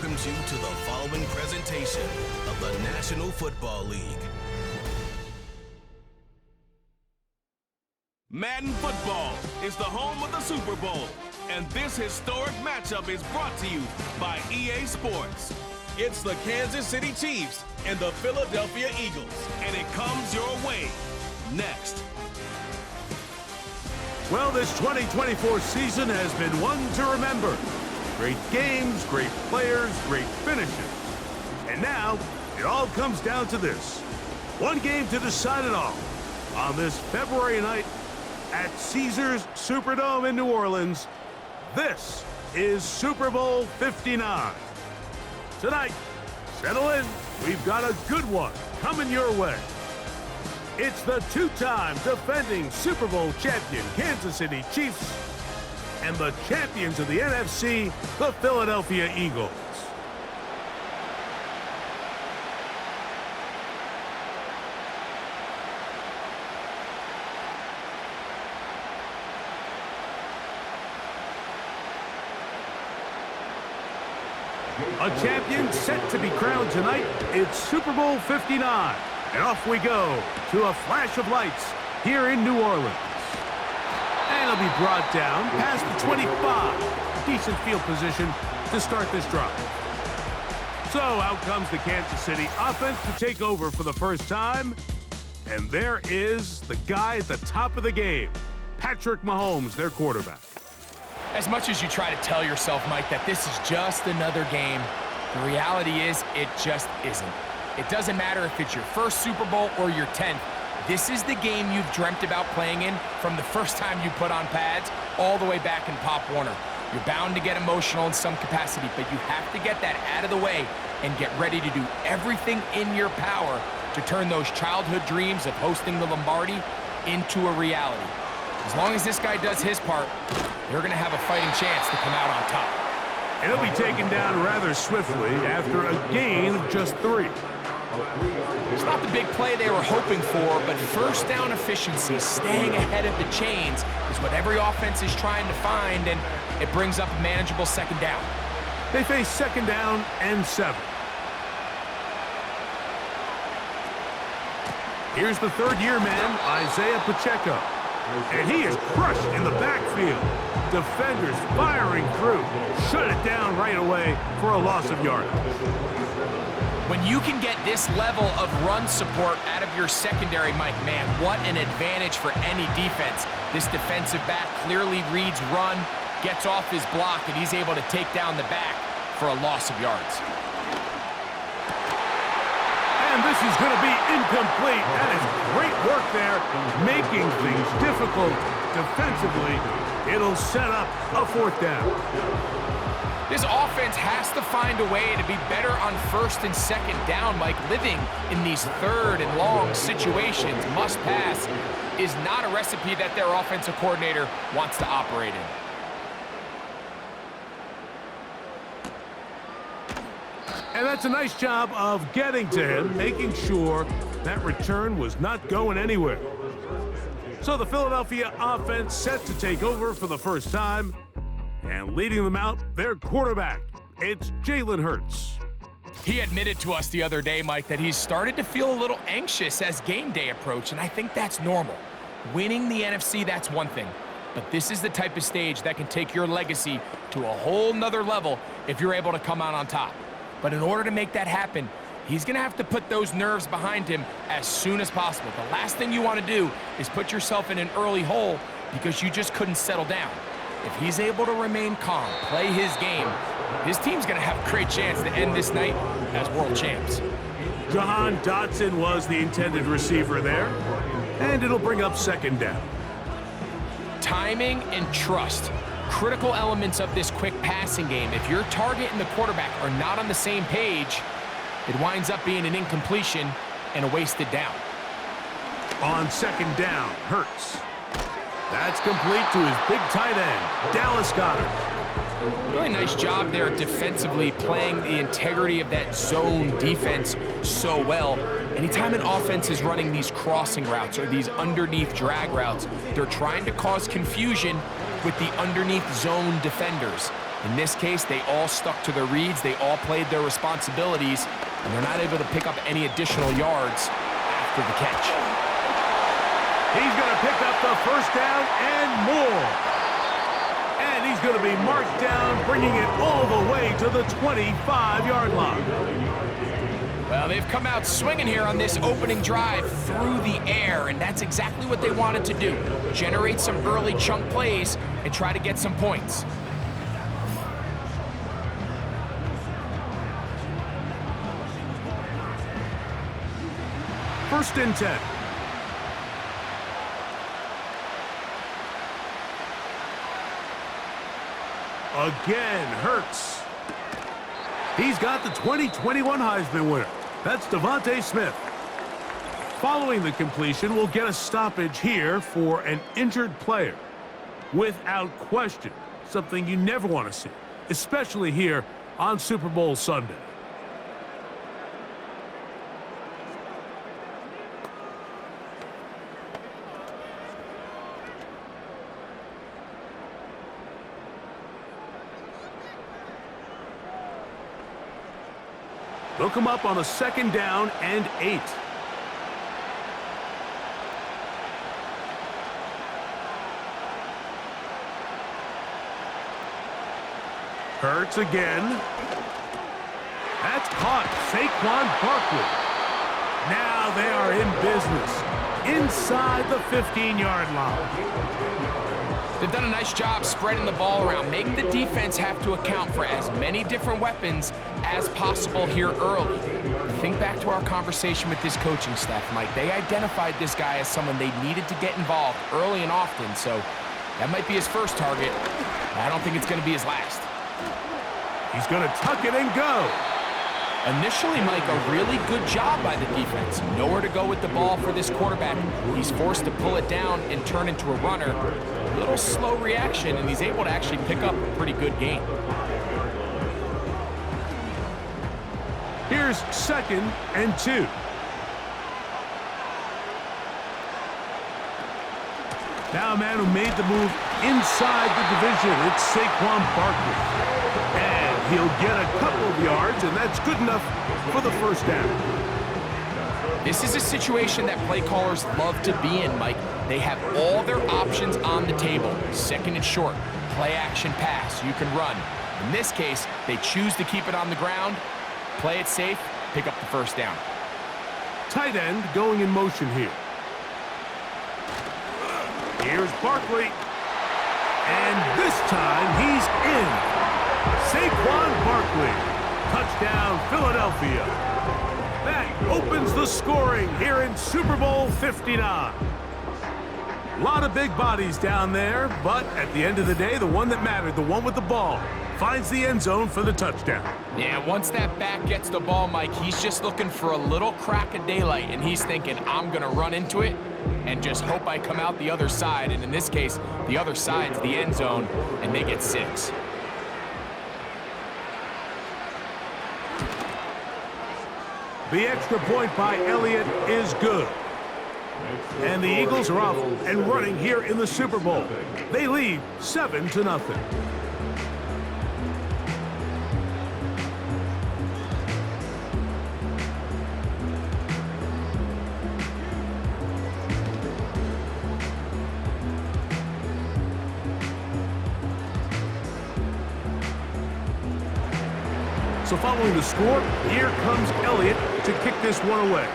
welcomes you to the following presentation of the National Football League. Madden Football is the home of the Super Bowl, and this historic matchup is brought to you by EA Sports. It's the Kansas City Chiefs and the Philadelphia Eagles, and it comes your way next. Well, this 2024 season has been one to remember. Great games, great players, great finishes. And now, it all comes down to this. One game to decide it all. On this February night at Caesars Superdome in New Orleans, this is Super Bowl 59. Tonight, settle in. We've got a good one coming your way. It's the two-time defending Super Bowl champion Kansas City Chiefs and the champions of the NFC, the Philadelphia Eagles. A champion set to be crowned tonight. It's Super Bowl 59. And off we go to a flash of lights here in New Orleans. And it'll be brought down past the 25. Decent field position to start this drive. So out comes the Kansas City offense to take over for the first time. And there is the guy at the top of the game, Patrick Mahomes, their quarterback. As much as you try to tell yourself, Mike, that this is just another game, the reality is it just isn't. It doesn't matter if it's your first Super Bowl or your 10th. This is the game you've dreamt about playing in from the first time you put on pads all the way back in Pop Warner. You're bound to get emotional in some capacity, but you have to get that out of the way and get ready to do everything in your power to turn those childhood dreams of hosting the Lombardi into a reality. As long as this guy does his part, they're going to have a fighting chance to come out on top. And he'll be taken down rather swiftly after a gain of just 3. It's not the big play they were hoping for, but first down efficiency, staying ahead of the chains, is what every offense is trying to find, and it brings up a manageable second down. They face second down and 7. Here's the third-year man, Isaiah Pacheco. And he is crushed in the backfield. Defenders firing through. Shut it down right away for a loss of yardage. When you can get this level of run support out of your secondary, Mike, man, what an advantage for any defense. This defensive back clearly reads run, gets off his block, and he's able to take down the back for a loss of yards. And this is going to be incomplete. That is great work there, making things difficult defensively. It'll set up a 4th down. This offense has to find a way to be better on first and second down, Mike. Living in these third and long situations, must pass, is not a recipe that their offensive coordinator wants to operate in. And that's a nice job of getting to him, making sure that return was not going anywhere. So the Philadelphia offense set to take over for the first time. And leading them out, their quarterback, it's Jalen Hurts. He admitted to us the other day, Mike, that he's started to feel a little anxious as game day approached, and I think that's normal. Winning the NFC, that's one thing. But this is the type of stage that can take your legacy to a whole nother level if you're able to come out on top. But in order to make that happen, he's going to have to put those nerves behind him as soon as possible. The last thing you want to do is put yourself in an early hole because you just couldn't settle down. If he's able to remain calm, play his game, his team's going to have a great chance to end this night as world champs. Jahan Dotson was the intended receiver there, and it'll bring up second down. Timing and trust, critical elements of this quick passing game. If your target and the quarterback are not on the same page, it winds up being an incompletion and a wasted down. On second down, Hurts. That's complete to his big tight end, Dallas Goedert. Really nice job there defensively, playing the integrity of that zone defense so well. Anytime an offense is running these crossing routes or these underneath drag routes, they're trying to cause confusion with the underneath zone defenders. In this case, they all stuck to their reads, they all played their responsibilities, and they're not able to pick up any additional yards after the catch. He's going to pick up the first down and more. And he's going to be marked down, bringing it all the way to the 25-yard line. Well, they've come out swinging here on this opening drive through the air, and that's exactly what they wanted to do. Generate some early chunk plays and try to get some points. First and 10. Again, Hurts. He's got the 2021 Heisman winner. That's Devontae Smith. Following the completion, we'll get a stoppage here for an injured player. Without question, something you never want to see, especially here on Super Bowl Sunday. They'll come up on a second down and 8. Hurts again. That's caught. Saquon Barkley. Now they are in business inside the 15-yard line. They've done a nice job spreading the ball around. Make the defense have to account for as many different weapons as possible here early. Think back to our conversation with this coaching staff, Mike. They identified this guy as someone they needed to get involved early and often, so that might be his first target. I don't think it's going to be his last. He's going to tuck it and go. Initially, Mike, a really good job by the defense. Nowhere to go with the ball for this quarterback. He's forced to pull it down and turn into a runner. A little slow reaction, and he's able to actually pick up a pretty good gain. Here's second and 2. Now a man who made the move inside the division. It's Saquon Barkley. And he'll get a couple of yards, and that's good enough for the first down. This is a situation that play callers love to be in, Mike. They have all their options on the table. Second and short, play action pass, you can run. In this case, they choose to keep it on the ground, play it safe, pick up the first down. Tight end going in motion here. Here's Barkley. And this time he's in. Saquon Barkley. Touchdown, Philadelphia. That opens the scoring here in Super Bowl 59. A lot of big bodies down there, but at the end of the day, the one that mattered, the one with the ball, finds the end zone for the touchdown. Yeah, once that back gets the ball, Mike, he's just looking for a little crack of daylight, and he's thinking, I'm going to run into it and just hope I come out the other side. And in this case, the other side's the end zone, and they get 6. The extra point by Elliott is good. And the Eagles are off and running here in the Super Bowl. They lead 7-0. So following the score, here comes Elliott to kick this one away.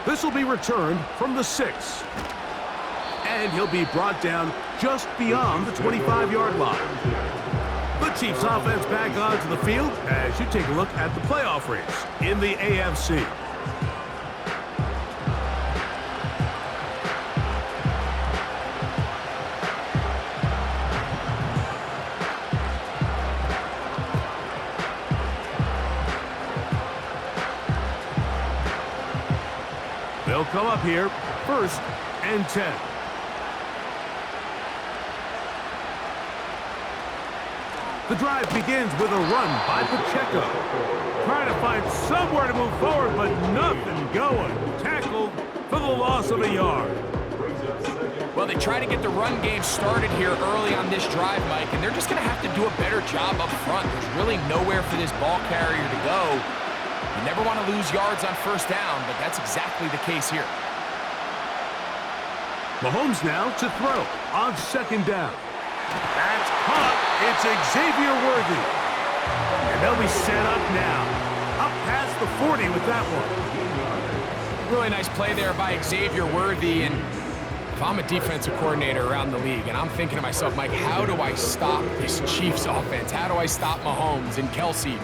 This will be returned from the 6. And he'll be brought down just beyond the 25-yard line. The Chiefs offense back onto the field as you take a look at the playoff race in the AFC. They'll come up here, first and 10. The drive begins with a run by Pacheco. Trying to find somewhere to move forward, but nothing going. Tackled for the loss of a yard. Well, they try to get the run game started here early on this drive, Mike, and they're just going to have to do a better job up front. There's really nowhere for this ball carrier to go. You never want to lose yards on first down, but that's exactly the case here. Mahomes now to throw on second down. That's caught. It's Xavier Worthy. And they'll be set up now. Up past the 40 with that one. Really nice play there by Xavier Worthy. And if I'm a defensive coordinator around the league, and I'm thinking to myself, Mike, how do I stop this Chiefs offense? How do I stop Mahomes and Kelsey?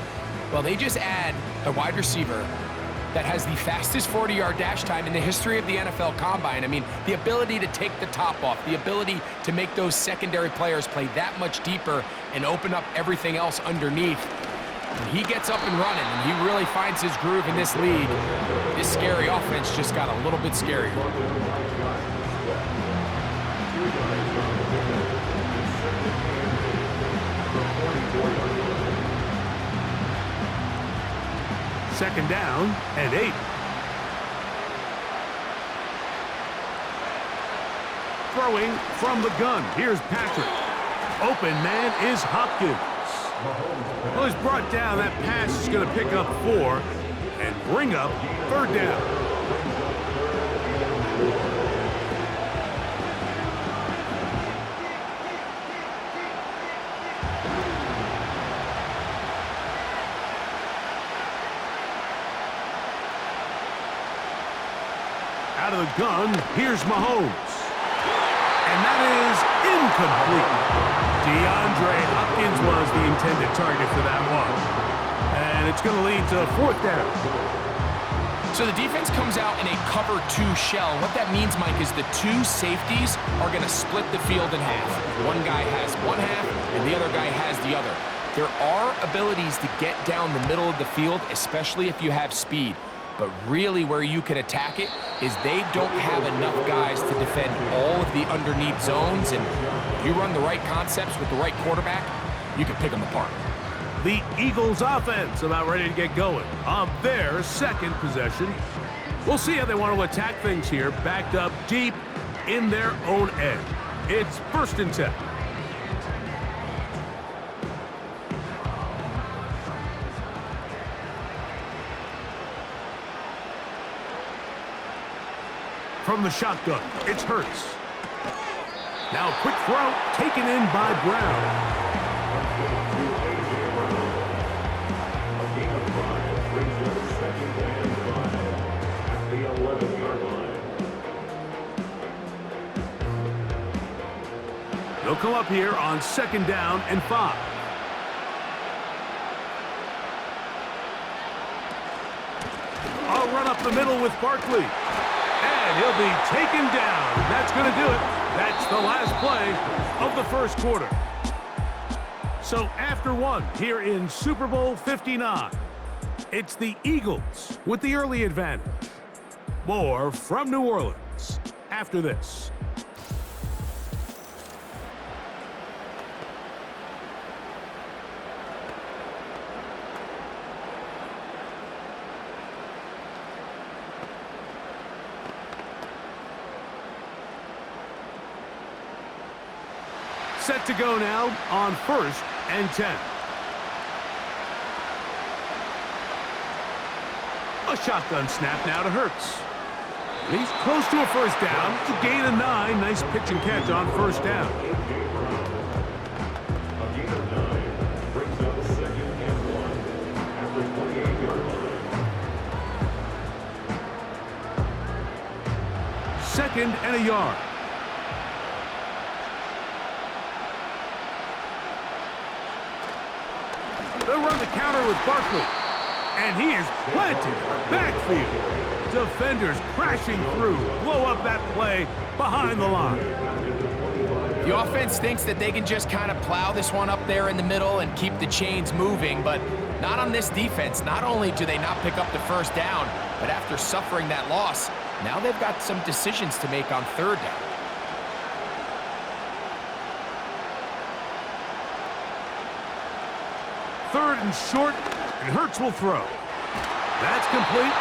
Well, they just add a wide receiver that has the fastest 40-yard dash time in the history of the NFL Combine. I mean, the ability to take the top off, the ability to make those secondary players play that much deeper and open up everything else underneath. When he gets up and running, and he really finds his groove in this league, this scary offense just got a little bit scarier. Second down and 8. Throwing from the gun. Here's Patrick. Open man is Hopkins. Well, he's brought down. That pass is going to pick up 4 and bring up third down. Out of the gun, here's Mahomes. And that is incomplete. DeAndre Hopkins was the intended target for that one. And it's going to lead to fourth down. So the defense comes out in a cover 2 shell. What that means, Mike, is the 2 safeties are going to split the field in half. One guy has one half, and the other guy has the other. There are abilities to get down the middle of the field, especially if you have speed. But really where you can attack it is they don't have enough guys to defend all of the underneath zones. And if you run the right concepts with the right quarterback, you can pick them apart. The Eagles offense about ready to get going on their second possession. We'll see how they want to attack things here, backed up deep in their own end. It's 1st and 10. From the shotgun, it's Hurts. Now a quick throw, taken in by Brown. They'll come up here on second down and 5. I'll run up the middle with Barkley. And he'll be taken down. That's going to do it. That's the last play of the first quarter. So after 1 here in Super Bowl 59, it's the Eagles with the early advantage. More from New Orleans after this. Set to go now on 1st and 10. A shotgun snap now to Hurts. He's close to a first down. It's a gain of 9. Nice pitch and catch on first down. Second and a yard. They'll run the counter with Barkley. And he is planted in the backfield. Defenders crashing through. Blow up that play behind the line. The offense thinks that they can just kind of plow this one up there in the middle and keep the chains moving, but not on this defense. Not only do they not pick up the first down, but after suffering that loss, now they've got some decisions to make on third down. Third and short, and Hurts will throw. That's complete.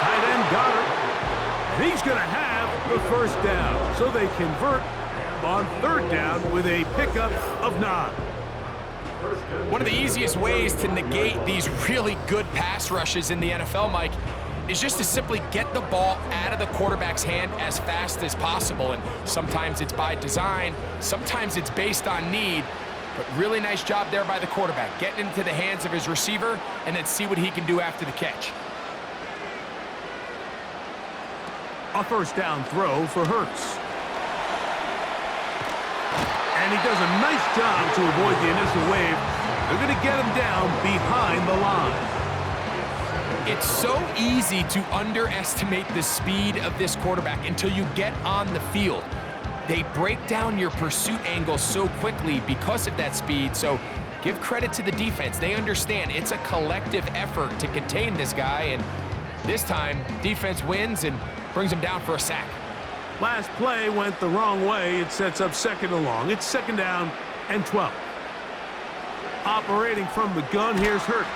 Tight end got her. And he's going to have the first down, so they convert on third down with a pickup of 9. One of the easiest ways to negate these really good pass rushes in the NFL, Mike, is just to simply get the ball out of the quarterback's hand as fast as possible. And sometimes it's by design, sometimes it's based on need. But really nice job there by the quarterback, getting into the hands of his receiver and then see what he can do after the catch. A first down throw for Hurts. And he does a nice job to avoid the initial wave. They're going to get him down behind the line. It's so easy to underestimate the speed of this quarterback until you get on the field. They break down your pursuit angle so quickly because of that speed, so give credit to the defense. They understand it's a collective effort to contain this guy, and this time, defense wins and brings him down for a sack. Last play went the wrong way. It sets up second and long. It's second down and 12. Operating from the gun, here's Hurts.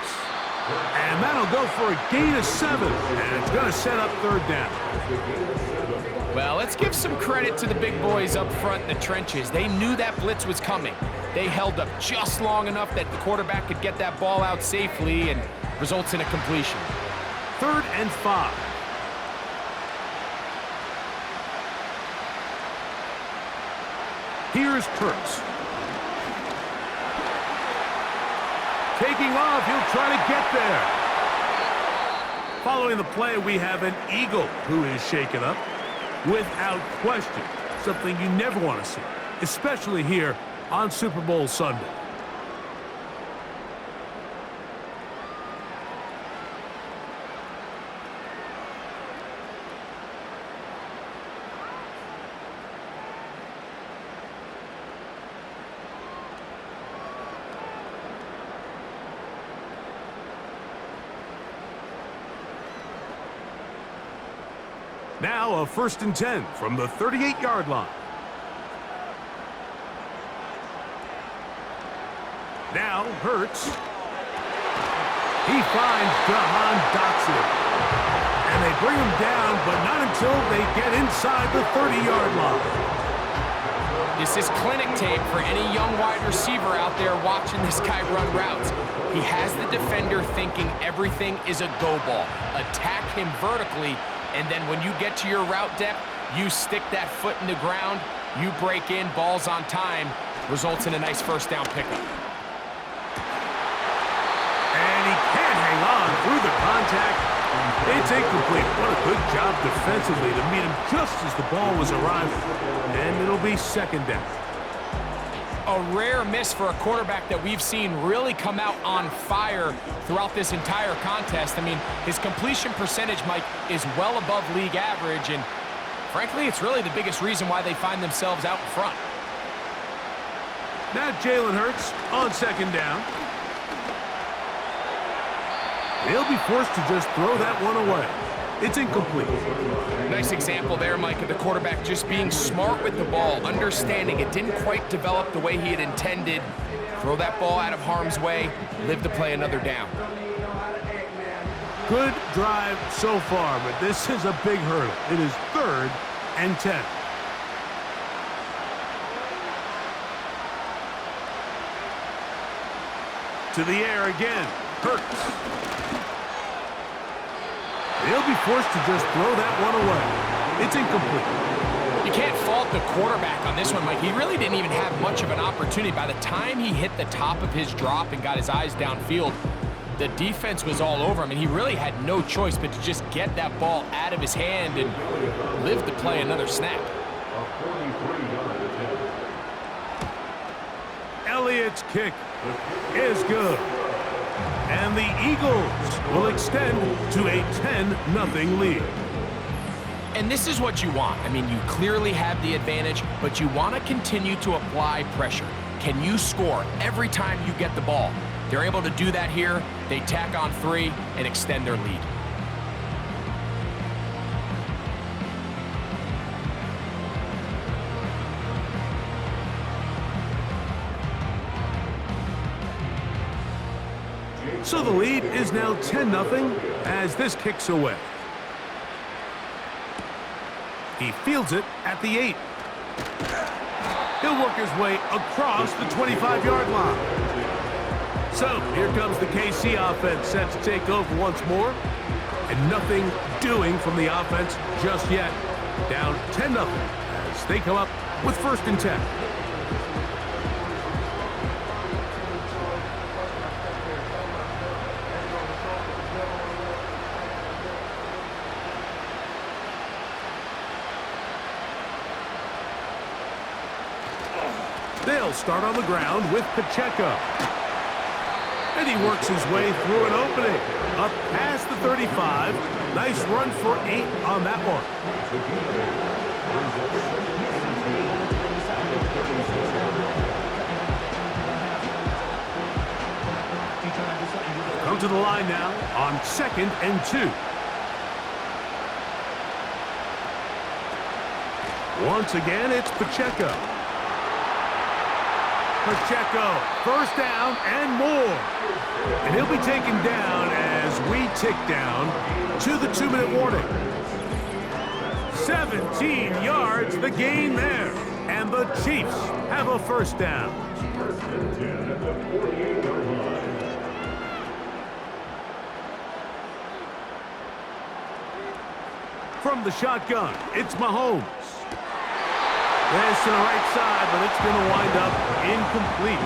And that'll go for a gain of 7, and it's going to set up third down. Well, let's give some credit to the big boys up front in the trenches. They knew that blitz was coming. They held up just long enough that the quarterback could get that ball out safely and results in a completion. Third and 5. Here's Hurts. Taking off, he'll try to get there. Following the play, we have an Eagle who is shaken up. Without question, something you never want to see, especially here on Super Bowl Sunday. Now a first and 10 from the 38-yard line. Now Hurts. He finds Jahan Dotson. And they bring him down, but not until they get inside the 30-yard line. This is clinic tape for any young wide receiver out there watching this guy run routes. He has the defender thinking everything is a go ball. Attack him vertically, and then when you get to your route depth, you stick that foot in the ground, you break in, balls on time, results in a nice first down pickup. And he can't hang on through the contact. It's incomplete. What a good job defensively to meet him just as the ball was arriving. And it'll be second down. A rare miss for a quarterback that we've seen really come out on fire throughout this entire contest. I mean, his completion percentage, Mike, is well above league average, and frankly, it's really the biggest reason why they find themselves out in front. Now Jalen Hurts on second down. He'll be forced to just throw that one away. It's incomplete. Nice example there, Mike, of the quarterback just being smart with the ball, understanding it didn't quite develop the way he had intended. Throw that ball out of harm's way, live to play another down. Good drive so far, but this is a big hurdle. It is third and 10. To the air again. Hurts. He'll be forced to just throw that one away. It's incomplete. You can't fault the quarterback on this one, Mike. He really didn't even have much of an opportunity. By the time he hit the top of his drop and got his eyes downfield, the defense was all over him, and he really had no choice but to just get that ball out of his hand and live to play another snap. Elliott's kick is good. And the Eagles will extend to a 10-0 lead. And this is what you want. I mean, you clearly have the advantage, but you want to continue to apply pressure. Can you score every time you get the ball? They're able to do that here. They tack on 3 and extend their lead. So the lead is now 10-0 as this kicks away. He fields it at the 8. He'll work his way across the 25-yard line. So here comes the KC offense set to take over once more. And nothing doing from the offense just yet. Down 10-0 as they come up with 1st and 10. They'll start on the ground with Pacheco. And he works his way through an opening. Up past the 35. Nice run for 8 on that one. Come to the line now on 2nd and 2. Once again, it's Pacheco. Pacheco, 1st down and more. And he'll be taken down as we tick down to the 2-minute warning. 17 yards, the gain there. And the Chiefs have a 1st down. From the shotgun, it's Mahomes. This to the right side, but it's going to wind up incomplete.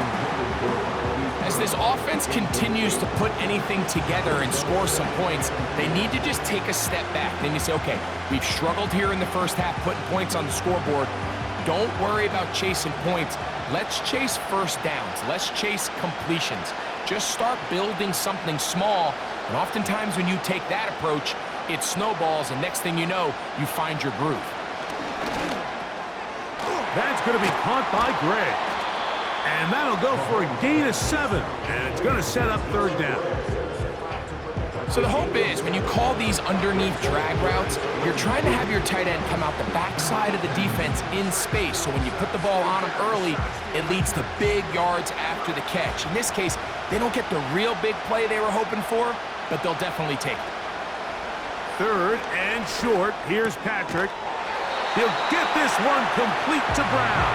As this offense continues to put anything together and score some points, they need to just take a step back. Then you say, okay, we've struggled here in the first half, putting points on the scoreboard. Don't worry about chasing points. Let's chase 1st downs. Let's chase completions. Just start building something small, and oftentimes when you take that approach, it snowballs, and next thing you know, you find your groove. That's going to be caught by Gray. And that'll go for a gain of 7. And it's going to set up 3rd down. So the hope is when you call these underneath drag routes, you're trying to have your tight end come out the backside of the defense in space. So when you put the ball on him early, it leads to big yards after the catch. In this case, they don't get the real big play they were hoping for, but they'll definitely take it. 3rd and short. Here's Patrick. He'll get this one complete to Brown.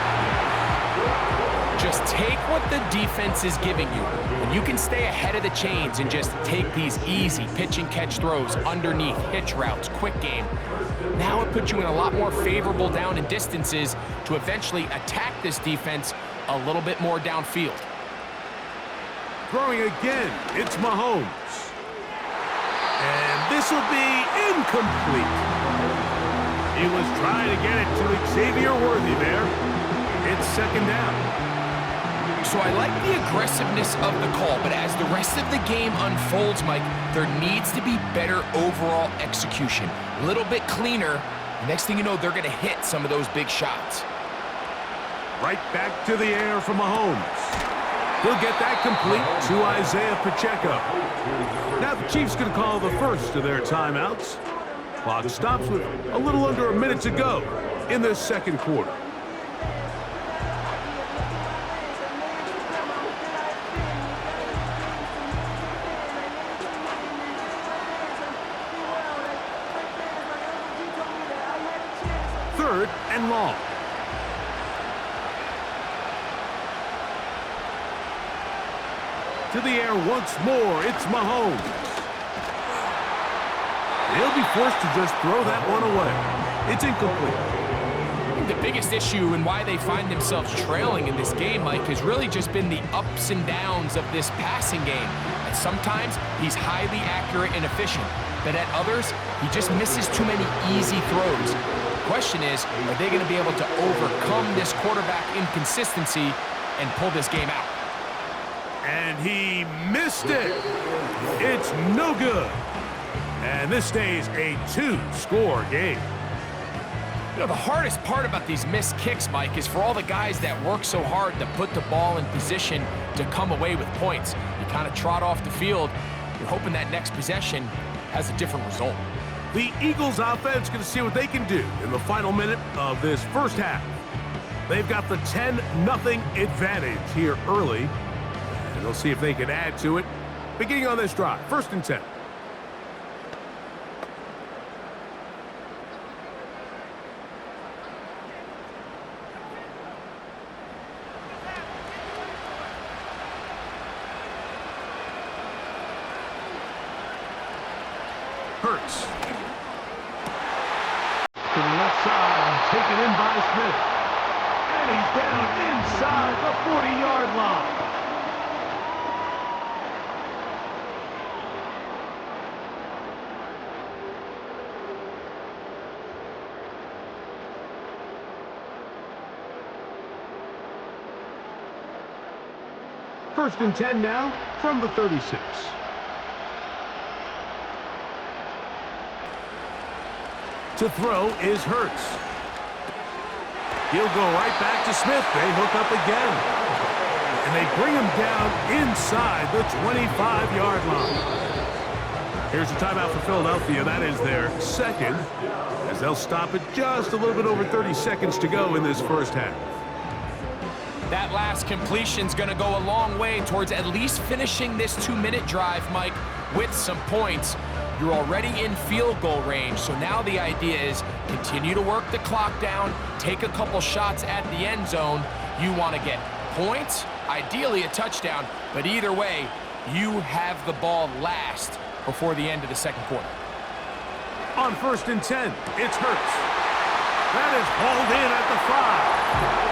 Just take what the defense is giving you. And you can stay ahead of the chains and just take these easy pitch and catch throws underneath, hitch routes, quick game. Now it puts you in a lot more favorable down and distances to eventually attack this defense a little bit more downfield. Throwing again, it's Mahomes. And this will be incomplete. He was trying to get it to Xavier Worthy there. It's 2nd down. So I like the aggressiveness of the call, but as the rest of the game unfolds, Mike, there needs to be better overall execution. A little bit cleaner. Next thing you know, they're going to hit some of those big shots. Right back to the air from Mahomes. He'll get that complete to Isaiah Pacheco. Now the Chiefs going to call the first of their timeouts. Clock stops with a little under a minute to go in this 2nd quarter. Third and long. To the air once more, it's Mahomes. He'll be forced to just throw that one away. It's incomplete. The biggest issue and why they find themselves trailing in this game, Mike, has really just been the ups and downs of this passing game. And sometimes he's highly accurate and efficient, but at others, he just misses too many easy throws. The question is, are they going to be able to overcome this quarterback inconsistency and pull this game out? And he missed it. It's no good. And this stays a 2-score game. You know, the hardest part about these missed kicks, Mike, is for all the guys that work so hard to put the ball in position to come away with points. You kind of trot off the field. You're hoping that next possession has a different result. The Eagles offense going to see what they can do in the final minute of this first half. They've got the 10-0 advantage here early. And they'll see if they can add to it. Beginning on this drive, 1st and 10. Hurts. To the left side, taken in by Smith. And he's down inside the 40-yard line. First and 10 now from the 36. To throw is Hurts. He'll go right back to Smith. They hook up again. And they bring him down inside the 25-yard line. Here's a timeout for Philadelphia. That is their second, as they'll stop it just a little bit over 30 seconds to go in this first half. That last completion's going to go a long way towards at least finishing this 2-minute drive, Mike, with some points. You're already in field goal range, so now the idea is continue to work the clock down, take a couple shots at the end zone. You want to get points, ideally a touchdown, but either way, you have the ball last before the end of the second quarter. On first and 10, it's Hurts. That is hauled in at the 5.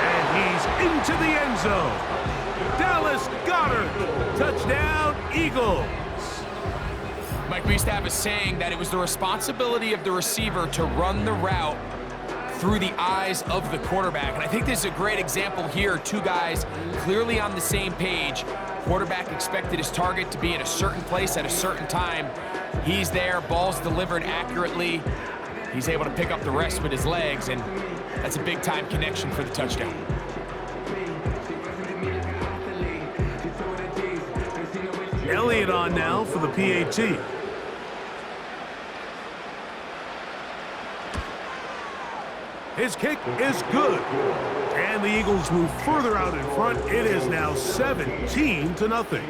And he's into the end zone. Dallas Goedert, touchdown, Eagles. Mike, we used to have a saying that it was the responsibility of the receiver to run the route through the eyes of the quarterback. And I think this is a great example here. Two guys clearly on the same page. Quarterback expected his target to be in a certain place at a certain time. He's there, ball's delivered accurately. He's able to pick up the rest with his legs, and that's a big-time connection for the touchdown. Elliott on now for the PAT. His kick is good. And the Eagles move further out in front. It is now 17-0.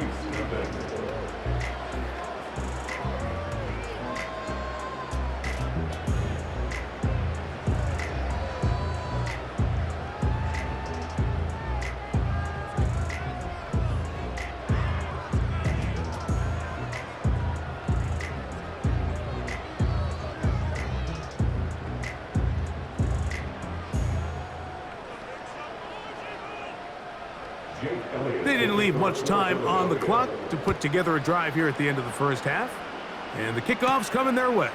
They didn't leave much time on the clock to put together a drive here at the end of the first half. And the kickoff's coming their way.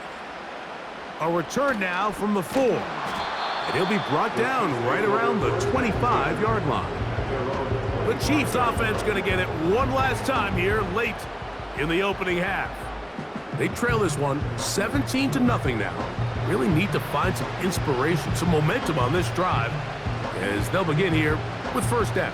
A return now from the 4. And he'll be brought down right around the 25-yard line. The Chiefs offense going to get it one last time here late in the opening half. They trail this one 17-0 now. Really need to find some inspiration, some momentum on this drive as they'll begin here with first down.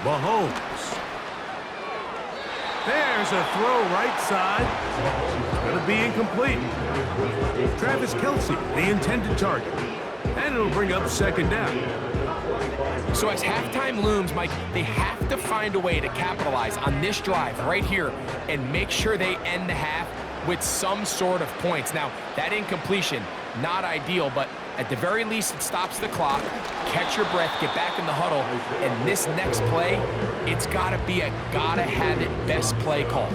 Mahomes. There's a throw right side. Going to be incomplete. Travis Kelce, the intended target. And it'll bring up second down. So as halftime looms, Mike, they have to find a way to capitalize on this drive right here and make sure they end the half with some sort of points. Now, that incompletion, not ideal, but at the very least, it stops the clock. Catch your breath, get back in the huddle, and this next play, it's got to be a gotta-have-it best play call.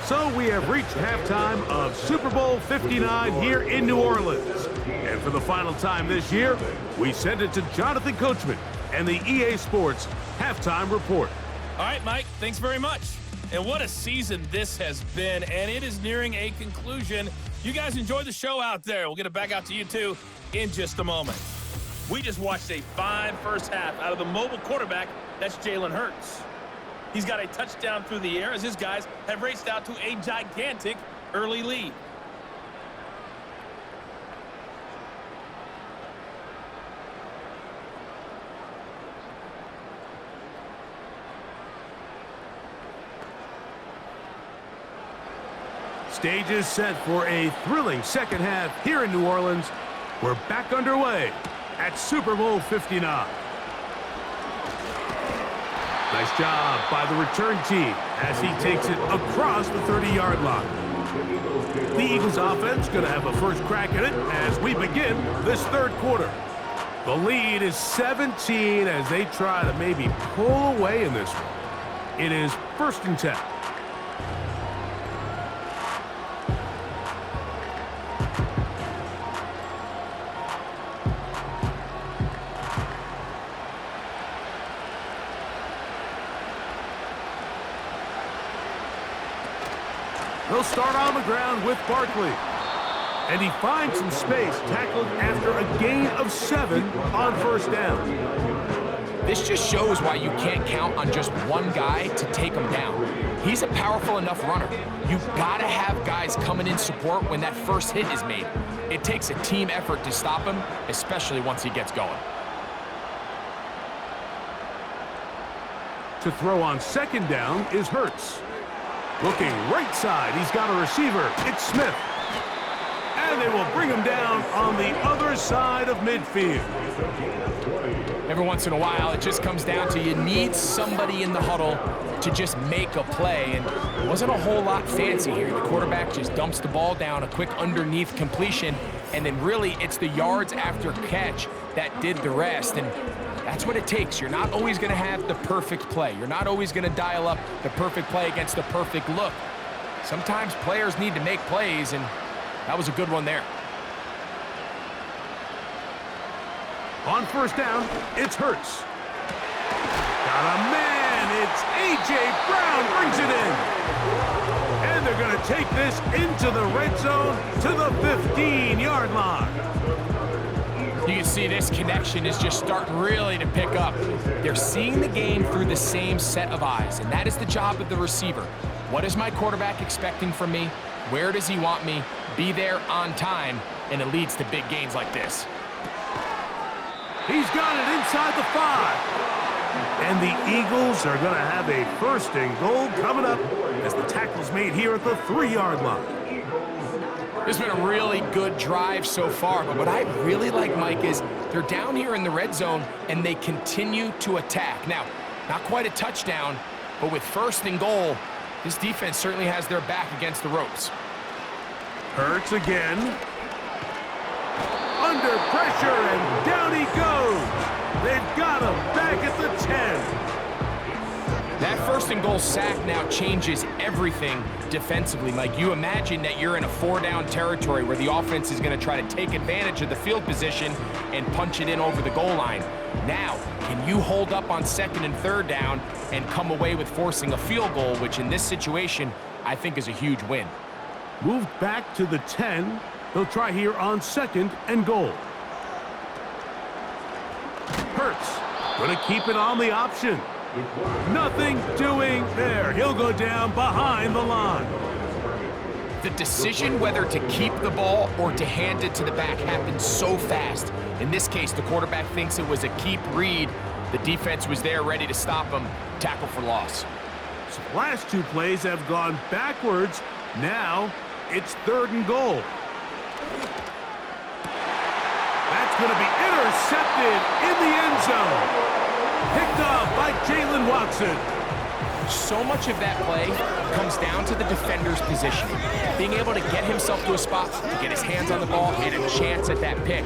So we have reached halftime of Super Bowl 59 here in New Orleans. And for the final time this year, we send it to Jonathan Coachman and the EA Sports Halftime Report. All right, Mike, thanks very much. And what a season this has been, and it is nearing a conclusion. You guys enjoy the show out there. We'll get it back out to you, too, in just a moment. We just watched a fine first half out of the mobile quarterback. That's Jalen Hurts. He's got a touchdown through the air as his guys have raced out to a gigantic early lead. Stage is set for a thrilling second half here in New Orleans. We're back underway at Super Bowl 59. Nice job by the return team as he takes it across the 30-yard line. The Eagles offense going to have a first crack at it as we begin this third quarter. The lead is 17 as they try to maybe pull away in this one. It is 1st and 10. He'll start on the ground with Barkley. And he finds some space, tackled after a gain of 7 on 1st down. This just shows why you can't count on just one guy to take him down. He's a powerful enough runner. You've got to have guys coming in support when that first hit is made. It takes a team effort to stop him, especially once he gets going. To throw on 2nd down is Hurts. Looking right side, he's got a receiver. It's Smith. And they will bring him down on the other side of midfield. Every once in a while, it just comes down to you need somebody in the huddle to just make a play. And it wasn't a whole lot fancy here. The quarterback just dumps the ball down, a quick underneath completion, and then really it's the yards after catch that did the rest. And that's what it takes. You're not always going to have the perfect play. You're not always going to dial up the perfect play against the perfect look. Sometimes players need to make plays, and that was a good one there. On 1st down, it's Hurts. Got a man. It's A.J. Brown brings it in. And they're going to take this into the red zone to the 15-yard line. You can see this connection is just starting really to pick up. They're seeing the game through the same set of eyes, and that is the job of the receiver. What is my quarterback expecting from me? Where does he want me? Be there on time, and it leads to big gains like this. He's got it inside the 5. And the Eagles are going to have a 1st and goal coming up as the tackle's made here at the 3-yard line. This has been a really good drive so far, but what I really like, Mike, is they're down here in the red zone, and they continue to attack. Now, not quite a touchdown, but with 1st and goal, this defense certainly has their back against the ropes. Hurts again. Under pressure, and down he goes. They've got him back at the 10. That 1st and goal sack now changes everything defensively. Mike, you imagine that you're in a 4-down territory where the offense is going to try to take advantage of the field position and punch it in over the goal line. Now, can you hold up on 2nd and 3rd down and come away with forcing a field goal, which in this situation, I think is a huge win. Moved back to the 10. They'll try here on 2nd and goal. Hurts going to keep it on the option. Nothing doing there. He'll go down behind the line. The decision whether to keep the ball or to hand it to the back happens so fast. In this case, the quarterback thinks it was a keep read. The defense was there ready to stop him. Tackle for loss. So the last 2 plays have gone backwards. Now it's 3rd and goal. That's going to be intercepted in the end zone. Picked off by Jalen Watson. So much of that play comes down to the defender's positioning. Being able to get himself to a spot, to get his hands on the ball, and a chance at that pick.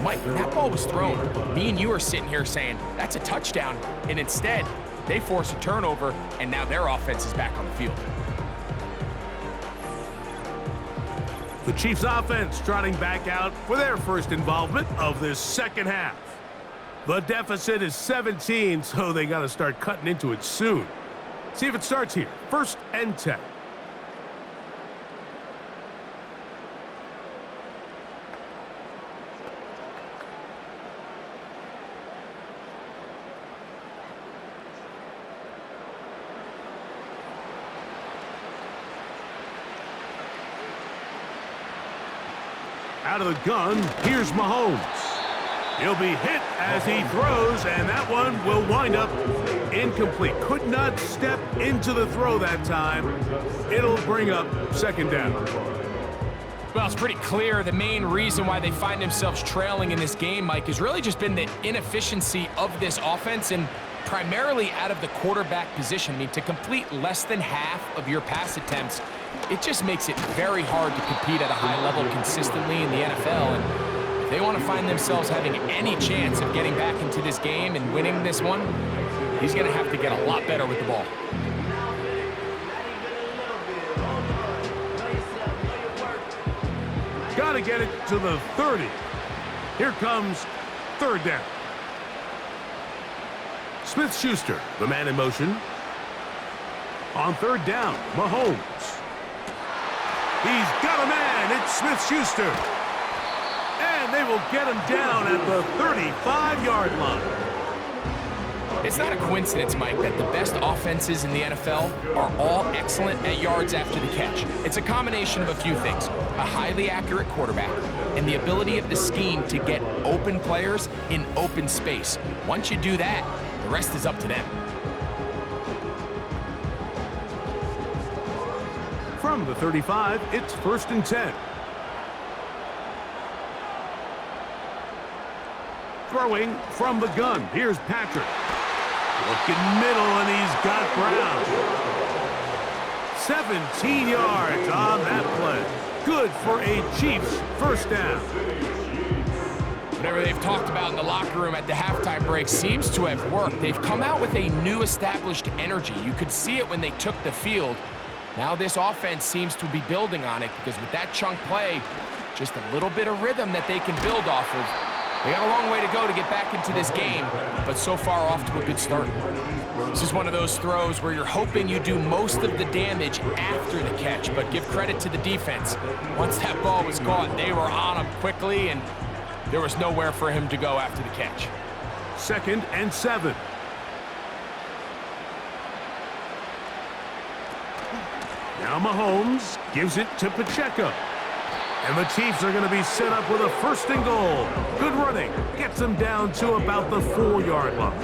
Mike, when that ball was thrown, me and you are sitting here saying, that's a touchdown. And instead, they force a turnover, and now their offense is back on the field. The Chiefs offense trotting back out for their first involvement of this 2nd half. The deficit is 17, so they got to start cutting into it soon. See if it starts here. 1st and 10. Out of the gun, here's Mahomes. He'll be hit as he throws, and that one will wind up incomplete. Could not step into the throw that time. It'll bring up 2nd down. Well, it's pretty clear the main reason why they find themselves trailing in this game, Mike, has really just been the inefficiency of this offense and primarily out of the quarterback position. I mean, to complete less than half of your pass attempts, it just makes it very hard to compete at a high level consistently in the NFL. And if they want to find themselves having any chance of getting back into this game and winning this one, he's going to have to get a lot better with the ball. Got to get it to the 30. Here comes third down. Smith-Schuster, the man in motion. On third down, Mahomes. He's got a man. It's Smith-Schuster. And they will get him down at the 35-yard line. It's not a coincidence, Mike, that the best offenses in the NFL are all excellent at yards after the catch. It's a combination of a few things: a highly accurate quarterback and the ability of the scheme to get open players in open space. Once you do that, the rest is up to them. From the 35, it's 1st and 10. Throwing from the gun, here's Patrick. Looking middle, and he's got Brown. 17 yards on that play. Good for a Chiefs first down. Whatever they've talked about in the locker room at the halftime break seems to have worked. They've come out with a new established energy. You could see it when they took the field. Now this offense seems to be building on it, because with that chunk play, just a little bit of rhythm that they can build off of. They got a long way to go to get back into this game, but so far off to a good start. This is one of those throws where you're hoping you do most of the damage after the catch, but give credit to the defense. Once that ball was caught, they were on him quickly, and there was nowhere for him to go after the catch. 2nd and 7. Now Mahomes gives it to Pacheco. And the Chiefs are going to be set up with a 1st and goal. Good running. Gets them down to about the 4-yard line.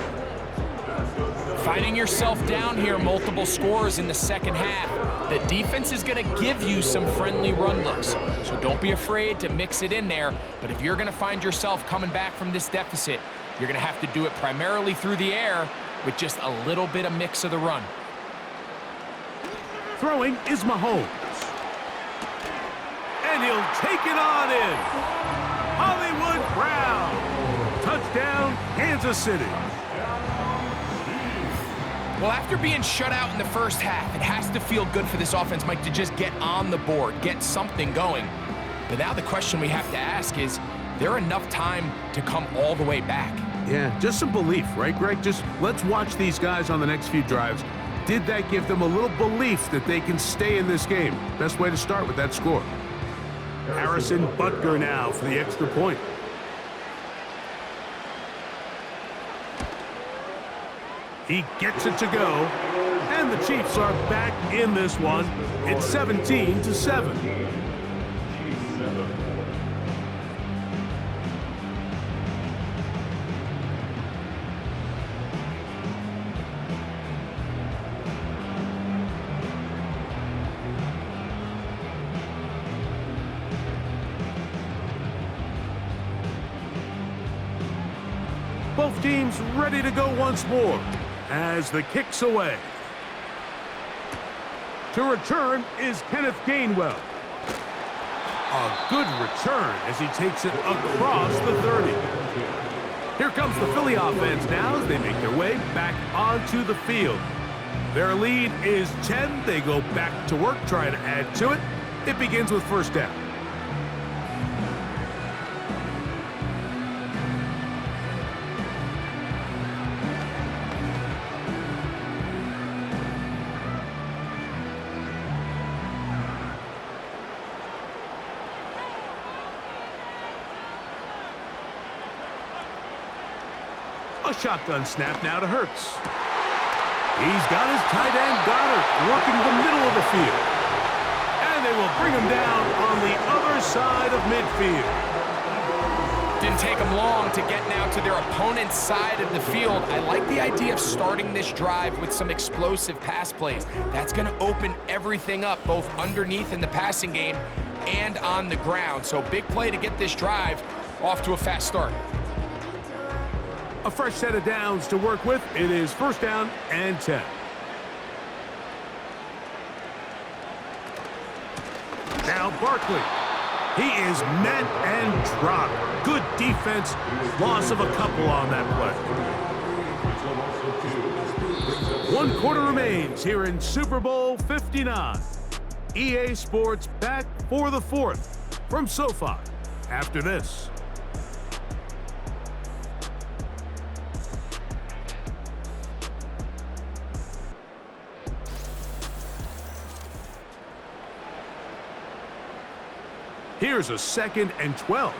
Finding yourself down here multiple scores in the second half, the defense is going to give you some friendly run looks. So don't be afraid to mix it in there. But if you're going to find yourself coming back from this deficit, you're going to have to do it primarily through the air with just a little bit of mix of the run. Throwing is Mahomes. And he'll take it on in. Hollywood Brown. Touchdown, Kansas City. Well, after being shut out in the first half, it has to feel good for this offense, Mike, to just get on the board, get something going. But now the question we have to ask is there enough time to come all the way back? Yeah, just some belief, right, Greg? Just let's watch these guys on the next few drives. Did that give them a little belief that they can stay in this game? Best way to start with that score. Harrison Butker now for the extra point. He gets it to go, and the Chiefs are back in this one. It's 17-7. Both teams ready to go once more as the kick's away. To return is Kenneth Gainwell. A good return as he takes it across the 30. Here comes the Philly offense now as they make their way back onto the field. Their lead is 10. They go back to work trying to add to it. It begins with first down. A shotgun snap now to Hurts. He's got his tight end Goddard working the middle of the field. And they will bring him down on the other side of midfield. Didn't take them long to get now to their opponent's side of the field. I like the idea of starting this drive with some explosive pass plays. That's going to open everything up, both underneath in the passing game and on the ground. So big play to get this drive off to a fast start. A fresh set of downs to work with. It is first down and 10. Now Barkley. He is met and dropped. Good defense. Loss of a couple on that play. 1 quarter remains here in Super Bowl 59. EA Sports back for the 4th from SoFi after this. Here's a 2nd and 12.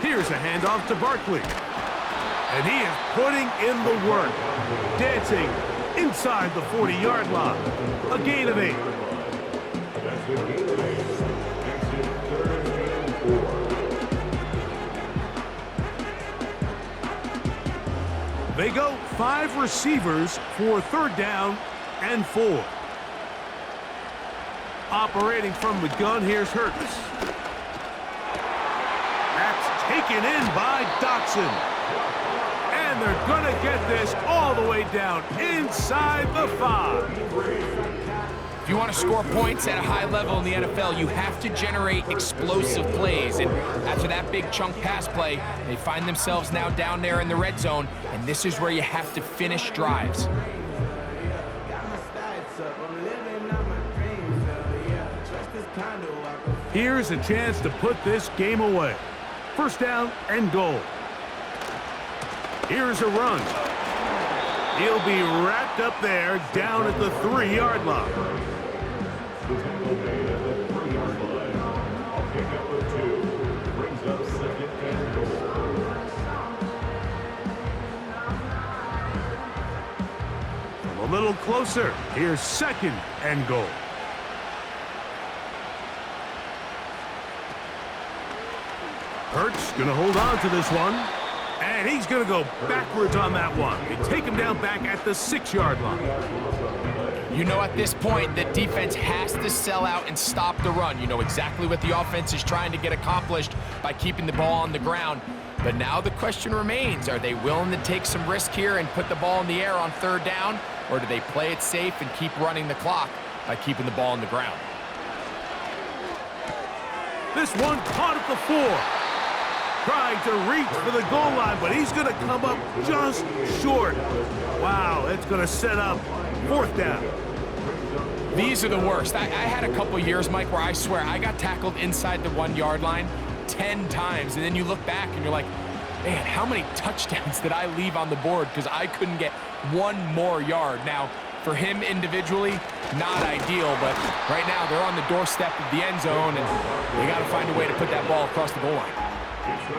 Here's a handoff to Barkley. And he is putting in the work. Dancing inside the 40-yard line. A gain of 8. They go 5 receivers for 3rd down and 4. Operating from the gun, here's Hurts. That's taken in by Dotson. And they're going to get this all the way down inside the 5. If you want to score points at a high level in the NFL, you have to generate explosive plays. And after that big chunk pass play, they find themselves now down there in the red zone. And this is where you have to finish drives. Here's a chance to put this game away. First down and goal. Here's a run. He'll be wrapped up there down at the 3-yard line. A little closer. Here's 2nd and goal. Hurts gonna hold on to this one. And he's gonna go backwards on that one. They take him down back at the 6-yard line. You know, at this point, the defense has to sell out and stop the run. You know exactly what the offense is trying to get accomplished by keeping the ball on the ground. But now the question remains, are they willing to take some risk here and put the ball in the air on 3rd down? Or do they play it safe and keep running the clock by keeping the ball on the ground? This one caught at the 4. Trying to reach for the goal line, but he's going to come up just short. Wow, it's going to set up 4th down. These are the worst. I had a couple years, Mike, where I swear I got tackled inside the 1-yard line 10 times, and then you look back and you're like, man, how many touchdowns did I leave on the board because I couldn't get 1 more yard? Now, for him individually, not ideal, but right now they're on the doorstep of the end zone, and they got to find a way to put that ball across the goal line.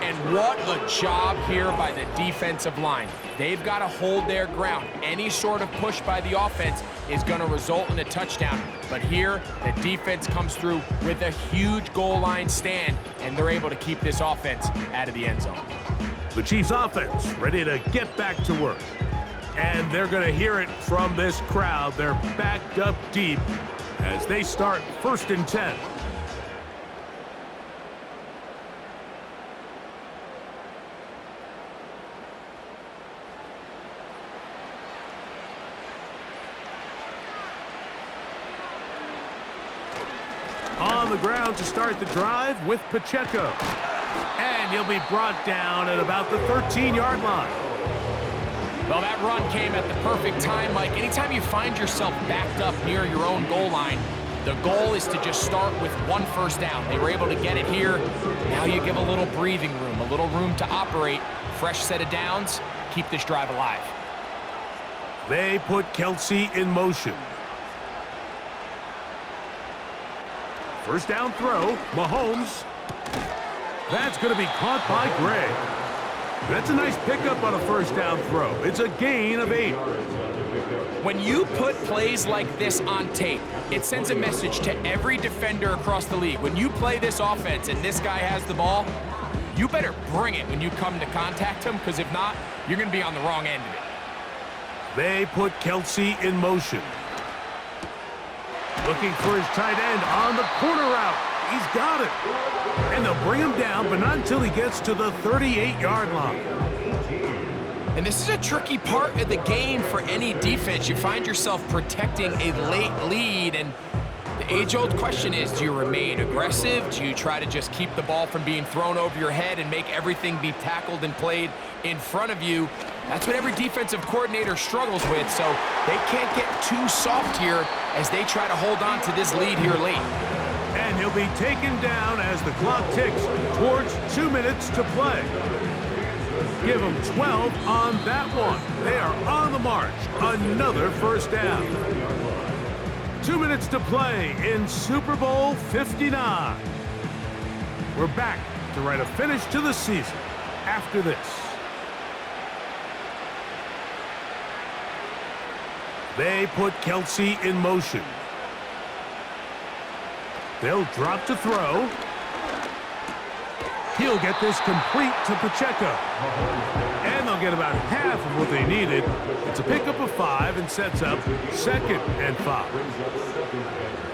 And what a job here by the defensive line. They've got to hold their ground. Any sort of push by the offense is going to result in a touchdown. But here, the defense comes through with a huge goal line stand, and they're able to keep this offense out of the end zone. The Chiefs offense ready to get back to work. And they're going to hear it from this crowd. They're backed up deep as they start 1st and 10. On the ground to start the drive with Pacheco. And he'll be brought down at about the 13-yard line. Well, that run came at the perfect time, Mike. Anytime you find yourself backed up near your own goal line, the goal is to just start with 1 first down. They were able to get it here. Now you give a little breathing room, a little room to operate. Fresh set of downs, keep this drive alive. They put Kelsey in motion. First down throw, Mahomes. That's going to be caught by Gray. That's a nice pickup on a first down throw. It's a gain of 8. When you put plays like this on tape, it sends a message to every defender across the league. When you play this offense and this guy has the ball, you better bring it when you come to contact him, because if not, you're going to be on the wrong end of it. They put Kelsey in motion. Looking for his tight end on the corner route. He's got it. And they'll bring him down, but not until he gets to the 38-yard line. And this is a tricky part of the game for any defense. You find yourself protecting a late lead, and the age-old question is, do you remain aggressive? Do you try to just keep the ball from being thrown over your head and make everything be tackled and played in front of you? That's what every defensive coordinator struggles with, so they can't get too soft here as they try to hold on to this lead here late. And he'll be taken down as the clock ticks towards 2 minutes to play. Give them 12 on that one. They are on the march. Another first down. 2 minutes to play in Super Bowl 59. We're back to write a finish to the season after this. They put Kelsey in motion. They'll drop to throw. He'll get this complete to Pacheco. And they'll get about half of what they needed. It's a pickup of 5 and sets up 2nd and 5.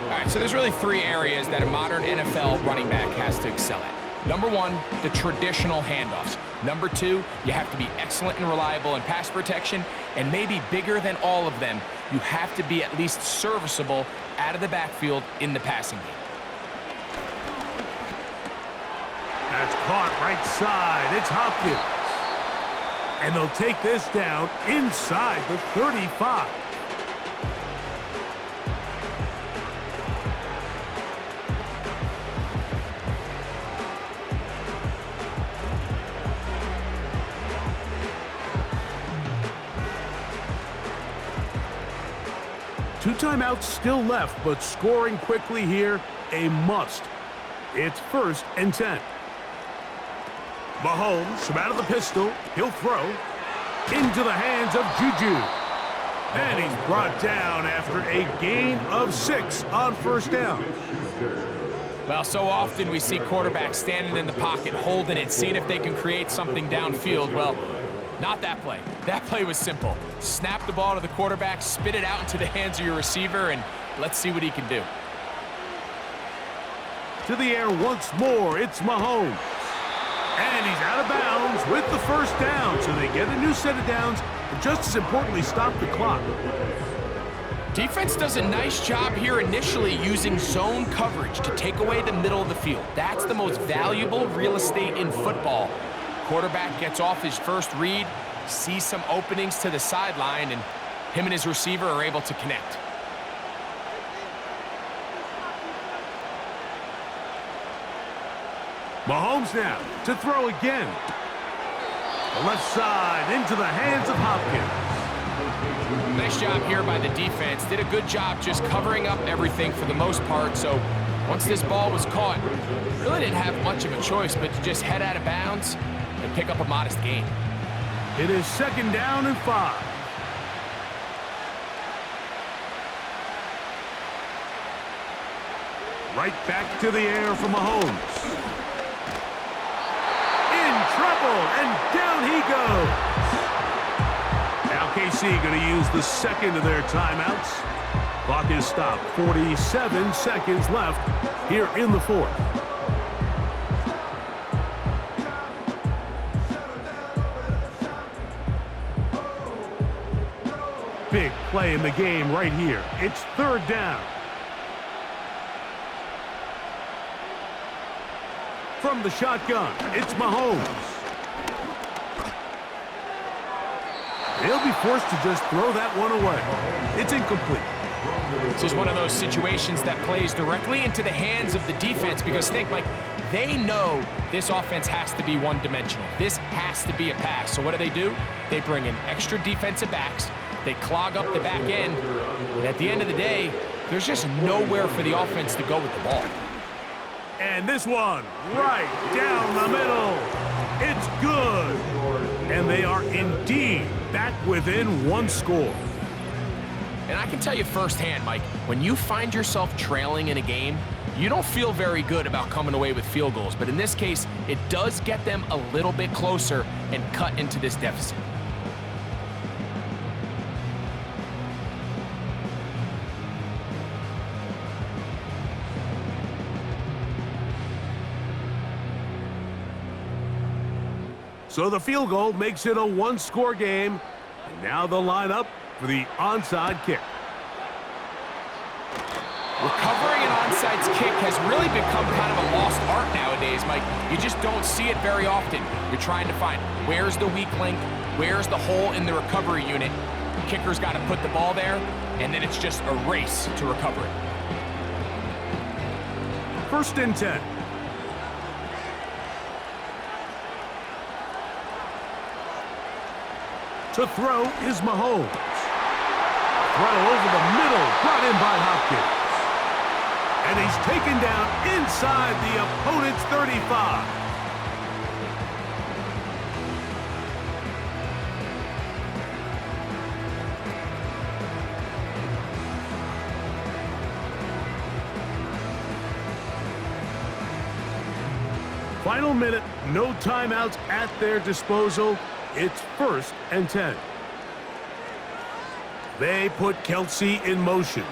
All right, so there's really 3 areas that a modern NFL running back has to excel at. Number 1, the traditional handoffs. Number 2, you have to be excellent and reliable in pass protection. And maybe bigger than all of them, you have to be at least serviceable out of the backfield in the passing game. That's caught right side. It's Hopkins. And they'll take this down inside the 35. Two timeouts still left, but scoring quickly here, a must. It's 1st and 10. Mahomes from out of the pistol. He'll throw into the hands of Juju. And he's brought down after a gain of 6 on first down. Well, so often we see quarterbacks standing in the pocket, holding it, seeing if they can create something downfield. Well, not that play. That play was simple. Snap the ball to the quarterback, spit it out into the hands of your receiver, and let's see what he can do. To the air once more, it's Mahomes. And he's out of bounds with the first down, so they get a new set of downs, and just as importantly, stop the clock. Defense does a nice job here initially using zone coverage to take away the middle of the field. That's the most valuable real estate in football. Quarterback gets off his first read, sees some openings to the sideline, and him and his receiver are able to connect. Mahomes now to throw again. The left side into the hands of Hopkins. Nice job here by the defense. Did a good job just covering up everything for the most part. So once this ball was caught, really didn't have much of a choice but to just head out of bounds and pick up a modest gain. It is 2nd down and 5. Right back to the air for Mahomes. Trouble, and down he goes. Now KC going to use the 2nd of their timeouts. Clock is stopped. 47 seconds left here in the 4th. Big play in the game right here. It's 3rd down. From the shotgun, it's Mahomes. He'll be forced to just throw that one away. It's incomplete. This is one of those situations that plays directly into the hands of the defense because think, Mike, they know this offense has to be one-dimensional. This has to be a pass. So what do? They bring in extra defensive backs. They clog up the back end. And at the end of the day, there's just nowhere for the offense to go with the ball. And this one, right down the middle. It's good. And they are indeed back within 1 score. And I can tell you firsthand, Mike, when you find yourself trailing in a game, you don't feel very good about coming away with field goals. But in this case, it does get them a little bit closer and cut into this deficit. So the field goal makes it a one-score game. And now they'll line up for the onside kick. Recovering an onside kick has really become kind of a lost art nowadays, Mike. You just don't see it very often. You're trying to find where's the weak link, where's the hole in the recovery unit. Kicker's got to put the ball there, and then it's just a race to recover it. 1st and 10. To throw is Mahomes. Throw over the middle, brought in by Hopkins. And he's taken down inside the opponent's 35. Final minute, no timeouts at their disposal. It's 1st and 10. They put Kelsey in motion.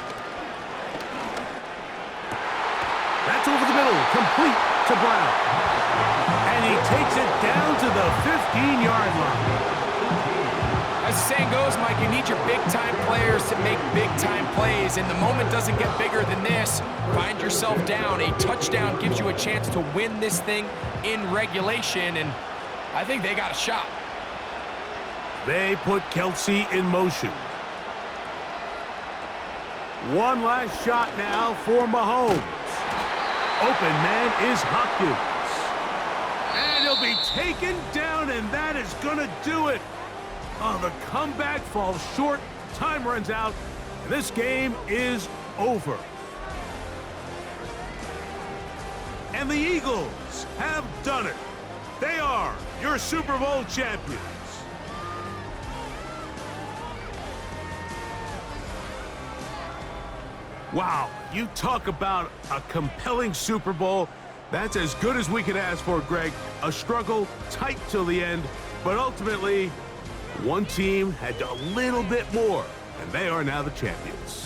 That's over the middle, complete to Brown. And he takes it down to the 15-yard line. As the saying goes, Mike, you need your big-time players to make big-time plays, and the moment doesn't get bigger than this. Find yourself down. A touchdown gives you a chance to win this thing in regulation, and I think they got a shot. They put Kelsey in motion. One last shot now for Mahomes. Open man is Hopkins. And he'll be taken down, and that is going to do it. Oh, the comeback falls short. Time runs out, and this game is over. And the Eagles have done it. They are your Super Bowl champions. Wow, you talk about a compelling Super Bowl. That's as good as we could ask for, Greg. A struggle, tight till the end, but ultimately, one team had a little bit more, and they are now the champions.